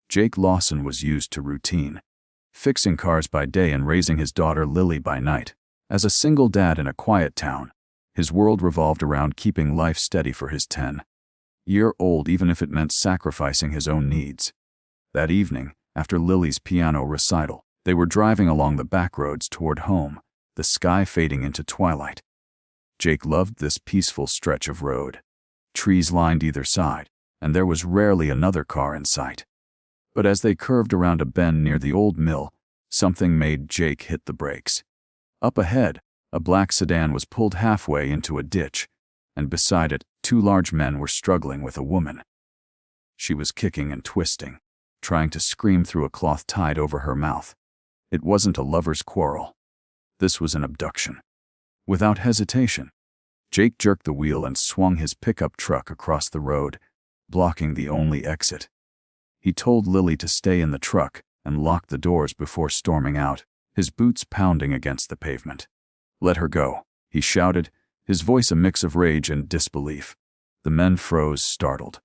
Jake Lawson was used to routine, fixing cars by day and raising his daughter Lily by night. As a single dad in a quiet town, his world revolved around keeping life steady for his 10-year-old, even if it meant sacrificing his own needs. That evening, after Lily's piano recital, they were driving along the back roads toward home, the sky fading into twilight. Jake loved this peaceful stretch of road. Trees lined either side, and there was rarely another car in sight. But as they curved around a bend near the old mill, something made Jake hit the brakes. Up ahead, a black sedan was pulled halfway into a ditch, and beside it, 2 large men were struggling with a woman. She was kicking and twisting, trying to scream through a cloth tied over her mouth. It wasn't a lover's quarrel. This was an abduction. Without hesitation, Jake jerked the wheel and swung his pickup truck across the road, blocking the only exit. He told Lily to stay in the truck and lock the doors before storming out, his boots pounding against the pavement. "Let her go," he shouted, his voice a mix of rage and disbelief. The men froze, startled.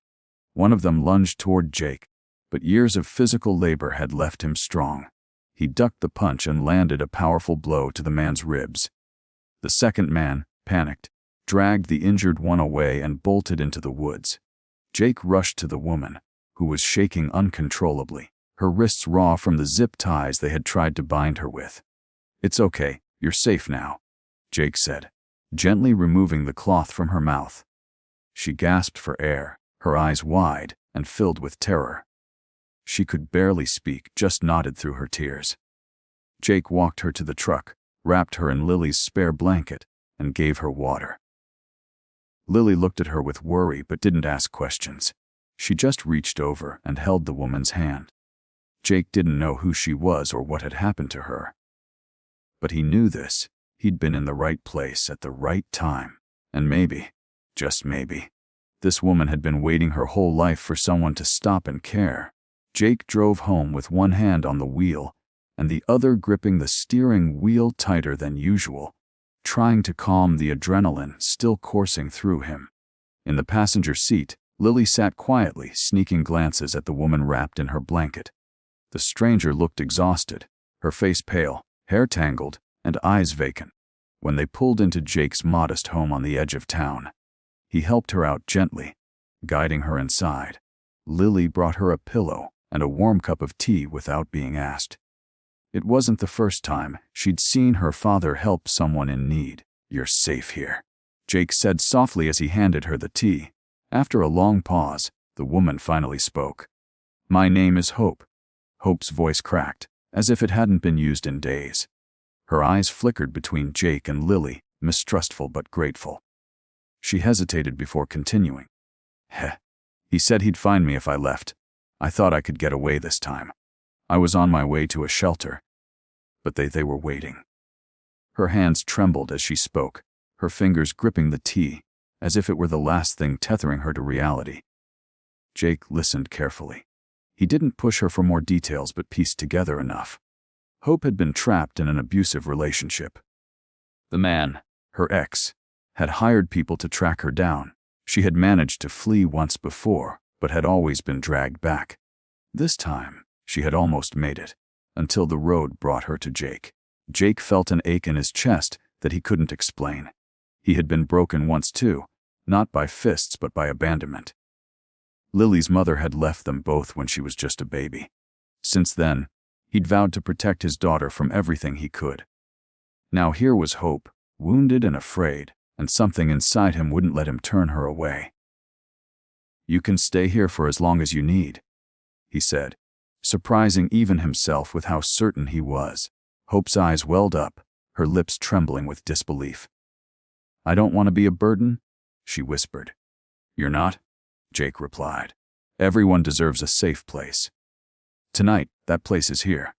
One of them lunged toward Jake, but years of physical labor had left him strong. He ducked the punch and landed a powerful blow to the man's ribs. The second man, panicked, dragged the injured one away and bolted into the woods. Jake rushed to the woman, who was shaking uncontrollably, her wrists raw from the zip ties they had tried to bind her with. "It's okay, you're safe now," Jake said, gently removing the cloth from her mouth. She gasped for air, her eyes wide and filled with terror. She could barely speak, just nodded through her tears. Jake walked her to the truck, wrapped her in Lily's spare blanket, and gave her water. Lily looked at her with worry but didn't ask questions. She just reached over and held the woman's hand. Jake didn't know who she was or what had happened to her. But he knew this. He'd been in the right place at the right time. And maybe, just maybe, this woman had been waiting her whole life for someone to stop and care. Jake drove home with one hand on the wheel and the other gripping the steering wheel tighter than usual, trying to calm the adrenaline still coursing through him. In the passenger seat, Lily sat quietly, sneaking glances at the woman wrapped in her blanket. The stranger looked exhausted, her face pale, hair tangled, and eyes vacant. When they pulled into Jake's modest home on the edge of town, he helped her out gently, guiding her inside. Lily brought her a pillow and a warm cup of tea without being asked. It wasn't the first time she'd seen her father help someone in need. "You're safe here," Jake said softly as he handed her the tea. After a long pause, the woman finally spoke. "My name is Hope." Hope's voice cracked, as if it hadn't been used in days. Her eyes flickered between Jake and Lily, mistrustful but grateful. She hesitated before continuing. "Heh. He said he'd find me if I left. I thought I could get away this time. I was on my way to a shelter. But they were waiting." Her hands trembled as she spoke, her fingers gripping the tea, as if it were the last thing tethering her to reality. Jake listened carefully. He didn't push her for more details but pieced together enough. Hope had been trapped in an abusive relationship. The man, her ex, had hired people to track her down. She had managed to flee once before, but had always been dragged back. This time, she had almost made it, until the road brought her to Jake. Jake felt an ache in his chest that he couldn't explain. He had been broken once too, not by fists but by abandonment. Lily's mother had left them both when she was just a baby. Since then, he'd vowed to protect his daughter from everything he could. Now here was Hope, wounded and afraid, and something inside him wouldn't let him turn her away. "You can stay here for as long as you need," he said, surprising even himself with how certain he was. Hope's eyes welled up, her lips trembling with disbelief. "I don't want to be a burden," she whispered. "You're not?" Jake replied. "Everyone deserves a safe place. Tonight, that place is here."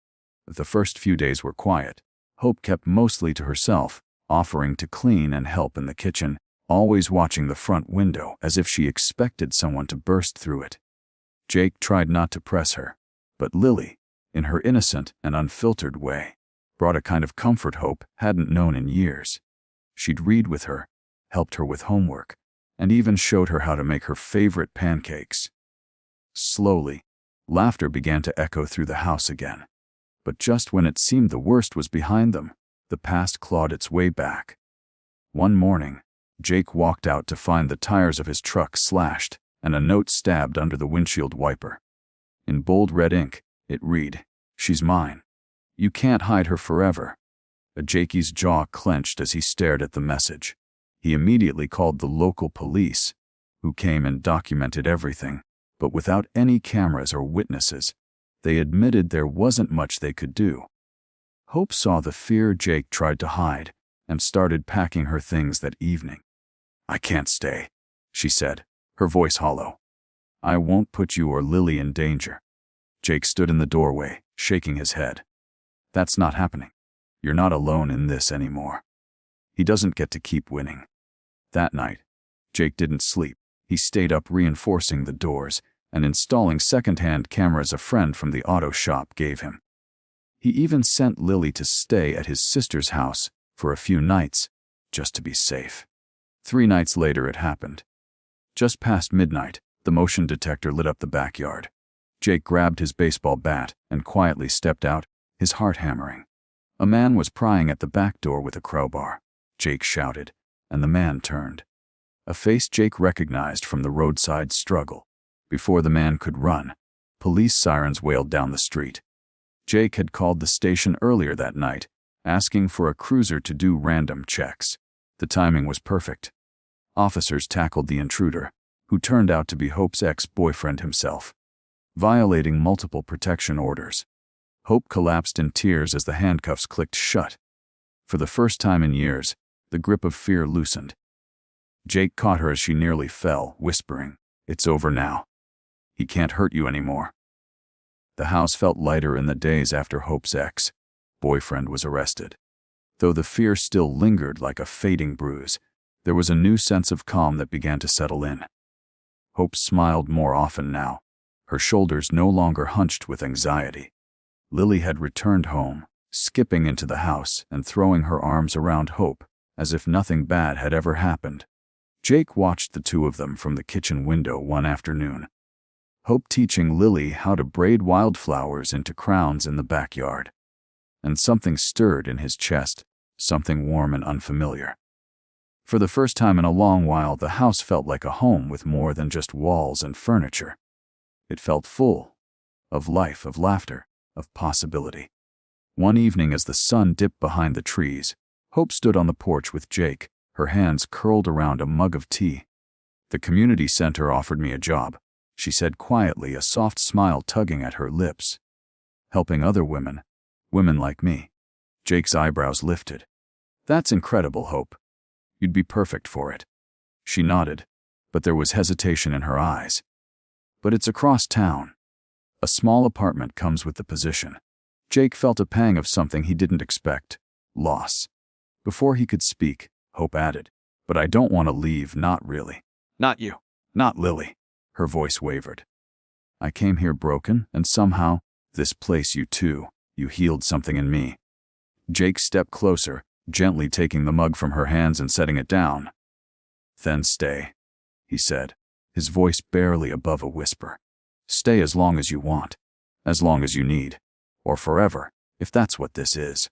The first few days were quiet. Hope kept mostly to herself, offering to clean and help in the kitchen, always watching the front window as if she expected someone to burst through it. Jake tried not to press her, but Lily, in her innocent and unfiltered way, brought a kind of comfort Hope hadn't known in years. She'd read with her, helped her with homework, and even showed her how to make her favorite pancakes. Slowly, Laughter began to echo through the house again. But just when it seemed the worst was behind them, the past clawed its way back. One morning, Jake walked out to find the tires of his truck slashed and a note stabbed under the windshield wiper. In bold red ink, it read, "She's mine. You can't hide her forever." Jakey's jaw clenched as he stared at the message. He immediately called the local police, who came and documented everything, but without any cameras or witnesses. They admitted there wasn't much they could do. Hope saw the fear Jake tried to hide and started packing her things that evening. "I can't stay," she said, her voice hollow. "I won't put you or Lily in danger." Jake stood in the doorway, shaking his head. "That's not happening. You're not alone in this anymore." He doesn't get to keep winning. That night, Jake didn't sleep. He stayed up reinforcing the doors and installing second-hand cameras a friend from the auto shop gave him. He even sent Lily to stay at his sister's house for a few nights, just to be safe. 3 nights later it happened. Just past midnight, the motion detector lit up the backyard. Jake grabbed his baseball bat and quietly stepped out, his heart hammering. A man was prying at the back door with a crowbar. Jake shouted, and the man turned. A face Jake recognized from the roadside struggle. Before the man could run, police sirens wailed down the street. Jake had called the station earlier that night, asking for a cruiser to do random checks. The timing was perfect. Officers tackled the intruder, who turned out to be Hope's ex-boyfriend himself, violating multiple protection orders. Hope collapsed in tears as the handcuffs clicked shut. For the first time in years, the grip of fear loosened. Jake caught her as she nearly fell, whispering, "It's over now. He can't hurt you anymore." The house felt lighter in the days after Hope's ex-boyfriend was arrested. Though the fear still lingered like a fading bruise, there was a new sense of calm that began to settle in. Hope smiled more often now, her shoulders no longer hunched with anxiety. Lily had returned home, skipping into the house and throwing her arms around Hope, as if nothing bad had ever happened. Jake watched the two of them from the kitchen window one afternoon. Hope teaching Lily how to braid wildflowers into crowns in the backyard. And something stirred in his chest, something warm and unfamiliar. For the first time in a long while, the house felt like a home with more than just walls and furniture. It felt full of life, of laughter, of possibility. One evening as the sun dipped behind the trees, Hope stood on the porch with Jake, her hands curled around a mug of tea. "The community center offered me a job," she said quietly, a soft smile tugging at her lips. "Helping other women like me." Jake's eyebrows lifted. "That's incredible, Hope. You'd be perfect for it." She nodded, but there was hesitation in her eyes. "But it's across town. A small apartment comes with the position." Jake felt a pang of something he didn't expect, loss. Before he could speak, Hope added, "But I don't want to leave, not really." "Not you. Not Lily." Her voice wavered. "I came here broken, and somehow, this place you healed something in me." Jake stepped closer, gently taking the mug from her hands and setting it down. "Then stay," he said, his voice barely above a whisper. "Stay as long as you want, as long as you need, or forever, if that's what this is."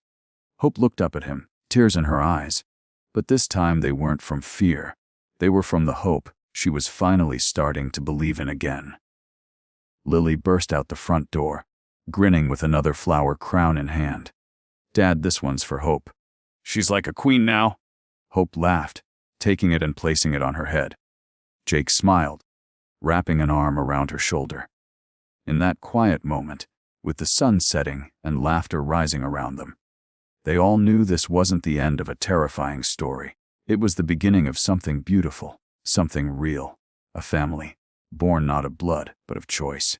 Hope looked up at him, tears in her eyes. But this time they weren't from fear. They were from the hope she was finally starting to believe in again. Lily burst out the front door, grinning with another flower crown in hand. "Dad, this one's for Hope." "She's like a queen now." Hope laughed, taking it and placing it on her head. Jake smiled, wrapping an arm around her shoulder. In that quiet moment, with the sun setting and laughter rising around them, they all knew this wasn't the end of a terrifying story. It was the beginning of something beautiful, something real, a family, born not of blood, but of choice.